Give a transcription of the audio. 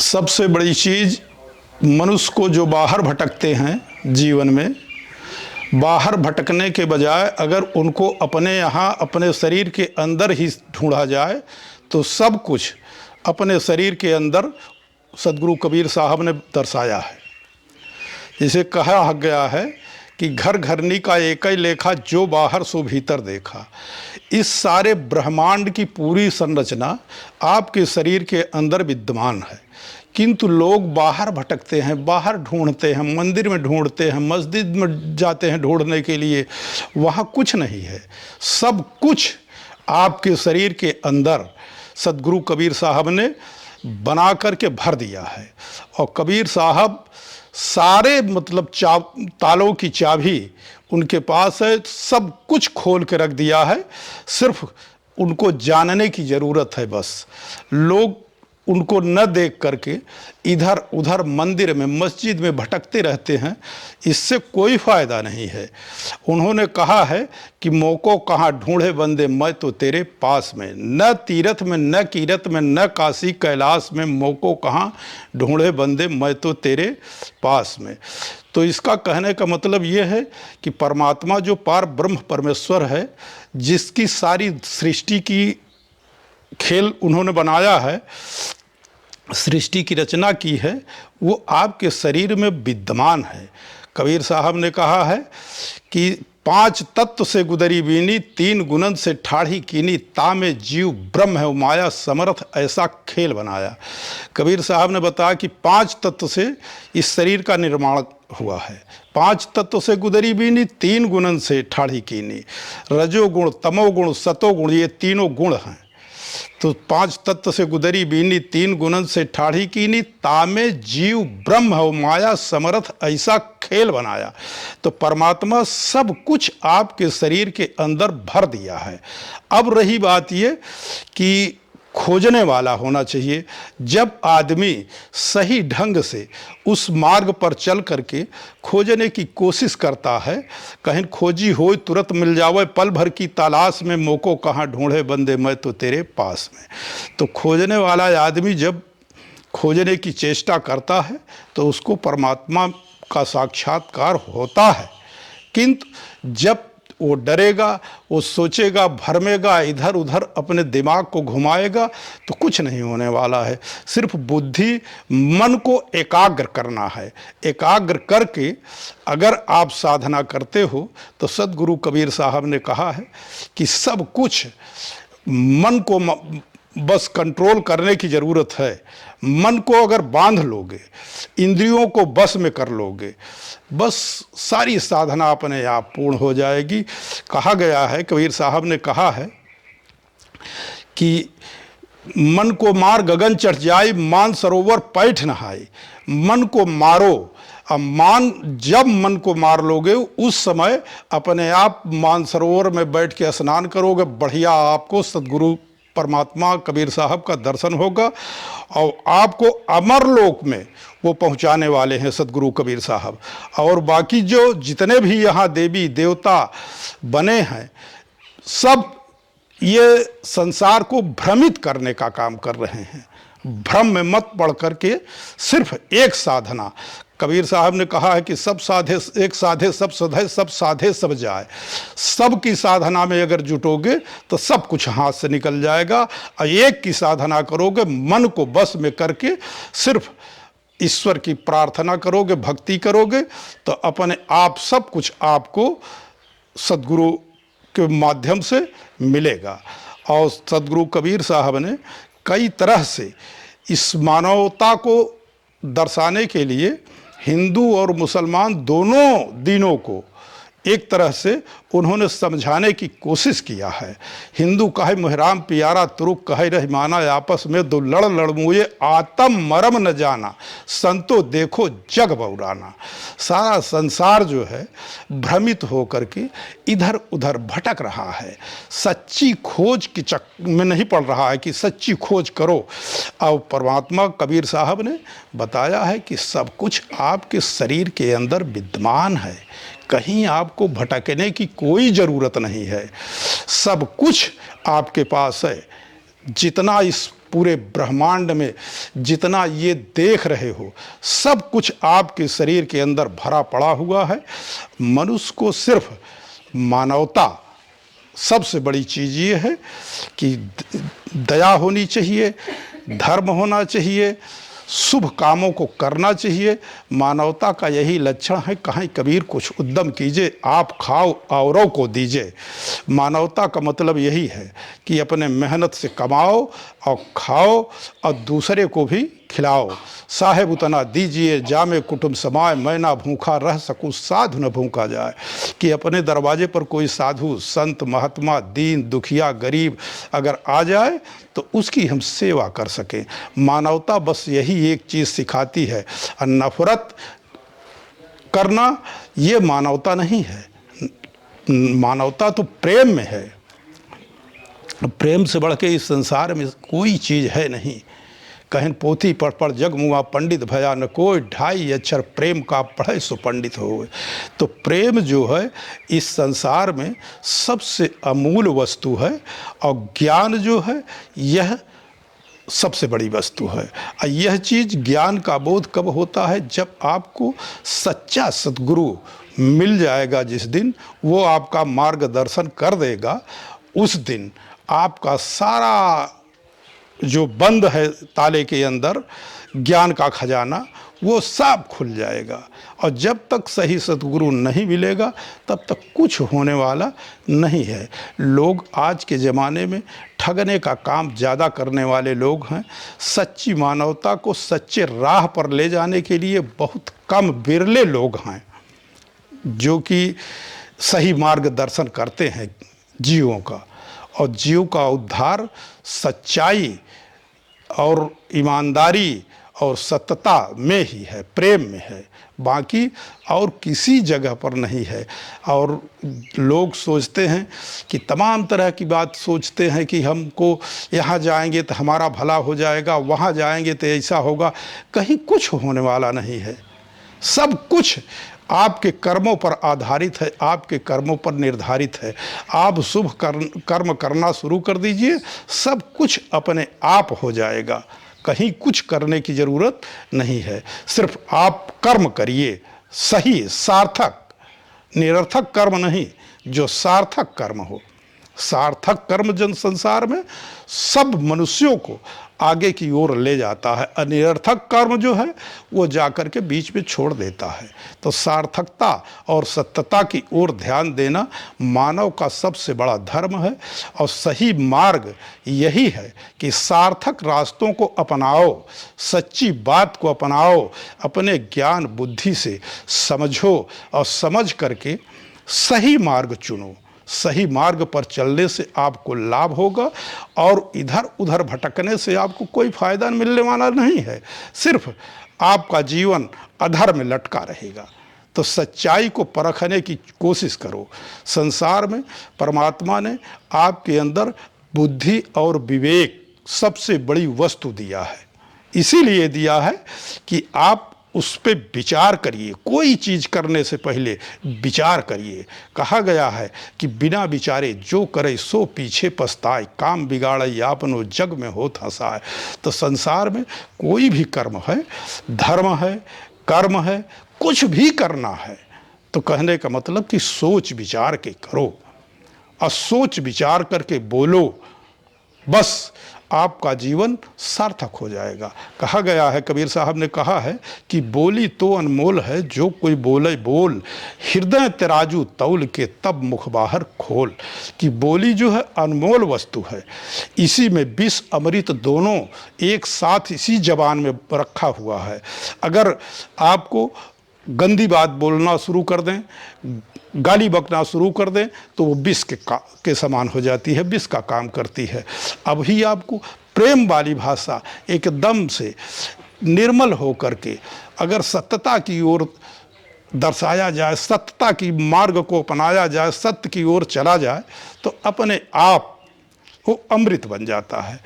सबसे बड़ी चीज़ मनुष्य को जो बाहर भटकते हैं जीवन में, बाहर भटकने के बजाय अगर उनको अपने यहाँ अपने शरीर के अंदर ही ढूंढा जाए तो सब कुछ अपने शरीर के अंदर सदगुरु कबीर साहब ने दर्शाया है। जिसे कहा गया है कि घर घरनी का एक ही लेखा, जो बाहर सो भीतर देखा। इस सारे ब्रह्मांड की पूरी संरचना आपके शरीर के अंदर विद्यमान है, किंतु लोग बाहर भटकते हैं, बाहर ढूंढते हैं, मंदिर में ढूंढते हैं, मस्जिद में जाते हैं ढूंढने के लिए। वहाँ कुछ नहीं है, सब कुछ आपके शरीर के अंदर सदगुरु कबीर साहब ने बना करके भर दिया है। और कबीर साहब सारे तालों की चाबी उनके पास है, सब कुछ खोल के रख दिया है, सिर्फ उनको जानने की ज़रूरत है। बस लोग उनको न देख करके इधर उधर मंदिर में मस्जिद में भटकते रहते हैं, इससे कोई फ़ायदा नहीं है। उन्होंने कहा है कि मोको कहाँ ढूंढे बंदे, मैं तो तेरे पास में। न तीरथ में न कीरत में न काशी कैलाश में, मोको कहाँ ढूंढे बंदे, मैं तो तेरे पास में। तो इसका कहने का मतलब ये है कि परमात्मा जो पार ब्रह्म परमेश्वर है, जिसकी सारी सृष्टि की खेल उन्होंने बनाया है, सृष्टि की रचना की है, वो आपके शरीर में विद्यमान है। कबीर साहब ने कहा है कि 5 तत्व से गुदरी बीनी, 3 गुणन से ठाढ़ी कीनी, तामे जीव ब्रह्म है माया समर्थ ऐसा खेल बनाया। कबीर साहब ने बताया कि 5 तत्व से इस शरीर का निर्माण हुआ है। 5 तत्व से गुदरी बीनी, 3 गुणन से ठाढ़ी कीनी। रजोगुण, तमोगुण, सतोगुण, ये तीनों गुण हैं। तो 5 तत्व से गुदरी बीनी, 3 गुणन से ठाढ़ी कीनी, तामे जीव ब्रह्म है माया समर्थ ऐसा खेल बनाया। तो परमात्मा सब कुछ आपके शरीर के अंदर भर दिया है। अब रही बात ये कि खोजने वाला होना चाहिए। जब आदमी सही ढंग से उस मार्ग पर चल करके खोजने की कोशिश करता है, कहीं खोजी होए तुरंत मिल जावे, पल भर की तलाश में मोको कहाँ ढूंढे बंदे, मैं तो तेरे पास में। तो खोजने वाला आदमी जब खोजने की चेष्टा करता है तो उसको परमात्मा का साक्षात्कार होता है। किंतु जब वो डरेगा, वो सोचेगा, भरमेगा, इधर उधर अपने दिमाग को घुमाएगा, तो कुछ नहीं होने वाला है। सिर्फ बुद्धि मन को एकाग्र करना है। एकाग्र करके अगर आप साधना करते हो तो सदगुरु कबीर साहब ने कहा है कि सब कुछ मन को बस कंट्रोल करने की ज़रूरत है। मन को अगर बांध लोगे, इंद्रियों को बस में कर लोगे, बस सारी साधना अपने आप पूर्ण हो जाएगी। कहा गया है, कबीर साहब ने कहा है कि मन को मार गगन चढ़ जाए, मान सरोवर पैठ नहाए। मन को मारो, अब जब मन को मार लोगे उस समय अपने आप मानसरोवर में बैठ के स्नान करोगे, बढ़िया आपको सदगुरु परमात्मा कबीर साहब का दर्शन होगा और आपको अमर लोक में वो पहुंचाने वाले हैं सदगुरु कबीर साहब। और बाकी जो जितने भी यहाँ देवी देवता बने हैं, सब ये संसार को भ्रमित करने का काम कर रहे हैं। भ्रम में मत पड़ करके सिर्फ एक साधना। कबीर साहब ने कहा है कि सब साधे एक साधे सब सधे, सब साधे सब जाए। सब की साधना में अगर जुटोगे तो सब कुछ हाथ से निकल जाएगा। और एक की साधना करोगे, मन को बस में करके सिर्फ ईश्वर की प्रार्थना करोगे, भक्ति करोगे, तो अपने आप सब कुछ आपको सदगुरु के माध्यम से मिलेगा। और सदगुरु कबीर साहब ने कई तरह से इस मानवता को दर्शाने के लिए हिंदू और मुसलमान दोनों दीनों को एक तरह से उन्होंने समझाने की कोशिश किया है। हिंदू कहे मुहराम प्यारा, तुरुक कहे रहमाना, आपस में दो लड़ लड़मुए, आत्म मरम न जाना, संतो देखो जग बौराना। सारा संसार जो है भ्रमित हो करके इधर उधर भटक रहा है, सच्ची खोज की में नहीं पड़ रहा है कि सच्ची खोज करो। और परमात्मा कबीर साहब ने बताया है कि सब कुछ आपके शरीर के अंदर विद्यमान है, कहीं आपको भटकने की कोई ज़रूरत नहीं है। सब कुछ आपके पास है। जितना इस पूरे ब्रह्मांड में जितना ये देख रहे हो सब कुछ आपके शरीर के अंदर भरा पड़ा हुआ है। मनुष्य को सिर्फ मानवता, सबसे बड़ी चीज़ ये है कि दया होनी चाहिए, धर्म होना चाहिए, शुभ कामों को करना चाहिए। मानवता का यही लक्षण है। कहीं कबीर कुछ उद्यम कीजिए, आप खाओ औरों को दीजिए। मानवता का मतलब यही है कि अपने मेहनत से कमाओ और खाओ और दूसरे को भी खिलाओ। साहेब उतना दीजिए जामे कुटुंब समाए, मैं ना भूखा रह सकूं साधु न भूखा जाए। कि अपने दरवाजे पर कोई साधु संत महात्मा दीन दुखिया गरीब अगर आ जाए तो उसकी हम सेवा कर सकें। मानवता बस यही एक चीज़ सिखाती है। और नफरत करना ये मानवता नहीं है। मानवता तो प्रेम में है। प्रेम से बढ़ के इस संसार में कोई चीज़ है नहीं। कहन पोथी पढ़ पढ़ जग मुआ पंडित भया न कोई, 2.5 अक्षर प्रेम का पढ़े सो पंडित होए। तो प्रेम जो है इस संसार में सबसे अमूल वस्तु है और ज्ञान जो है यह सबसे बड़ी वस्तु है। और यह चीज़ ज्ञान का बोध कब होता है? जब आपको सच्चा सद्गुरु मिल जाएगा। जिस दिन वो आपका मार्गदर्शन कर देगा उस दिन आपका सारा जो बंद है ताले के अंदर ज्ञान का खजाना वो सब खुल जाएगा। और जब तक सही सद्गुरु नहीं मिलेगा तब तक कुछ होने वाला नहीं है। लोग आज के ज़माने में ठगने का काम ज़्यादा करने वाले लोग हैं। सच्ची मानवता को सच्चे राह पर ले जाने के लिए बहुत कम बिरले लोग हैं जो कि सही मार्गदर्शन करते हैं जीवों का। और जीव का उद्धार सच्चाई और ईमानदारी और सत्यता में ही है, प्रेम में है, बाकी और किसी जगह पर नहीं है। और लोग सोचते हैं कि तमाम तरह की बात सोचते हैं कि हमको यहाँ जाएंगे तो हमारा भला हो जाएगा, वहाँ जाएंगे तो ऐसा होगा। कहीं कुछ होने वाला नहीं है। सब कुछ आपके कर्मों पर आधारित है, आपके कर्मों पर निर्धारित है। आप शुभ कर्म करना शुरू कर दीजिए, सब कुछ अपने आप हो जाएगा। कहीं कुछ करने की ज़रूरत नहीं है। सिर्फ आप कर्म करिए, सही सार्थक, निरर्थक कर्म नहीं, जो सार्थक कर्म हो। सार्थक कर्म जन संसार में सब मनुष्यों को आगे की ओर ले जाता है। अनिरर्थक कर्म जो है वो जाकर के बीच में छोड़ देता है। तो सार्थकता और सत्यता की ओर ध्यान देना मानव का सबसे बड़ा धर्म है। और सही मार्ग यही है कि सार्थक रास्तों को अपनाओ, सच्ची बात को अपनाओ, अपने ज्ञान बुद्धि से समझो और समझ करके सही मार्ग चुनो। सही मार्ग पर चलने से आपको लाभ होगा और इधर उधर भटकने से आपको कोई फायदा मिलने वाला नहीं है। सिर्फ आपका जीवन अधर में लटका रहेगा। तो सच्चाई को परखने की कोशिश करो। संसार में परमात्मा ने आपके अंदर बुद्धि और विवेक सबसे बड़ी वस्तु दिया है। इसीलिए दिया है कि आप उस पर विचार करिए। कोई चीज़ करने से पहले विचार करिए। कहा गया है कि बिना विचारे जो करे सो पीछे पछताए, काम बिगाड़े आपनो जग में होत हंसाए। तो संसार में कोई भी कर्म है, धर्म है, कर्म है, कुछ भी करना है तो कहने का मतलब कि सोच विचार के करो और सोच विचार करके बोलो, बस आपका जीवन सार्थक हो जाएगा। कहा गया है, कबीर साहब ने कहा है कि बोली तो अनमोल है, जो कोई बोले बोल, हृदय तराजू तौल के तब मुख बाहर खोल। कि बोली जो है अनमोल वस्तु है। इसी में विष अमृत दोनों एक साथ इसी जबान में रखा हुआ है। अगर आपको गंदी बात बोलना शुरू कर दें, गाली बकना शुरू कर दें तो वो विष के समान हो जाती है, विष का काम करती है। अभी आपको प्रेम वाली भाषा एकदम से निर्मल हो करके अगर सत्यता की ओर दर्शाया जाए, सत्यता की मार्ग को अपनाया जाए, सत्य की ओर चला जाए तो अपने आप वो अमृत बन जाता है।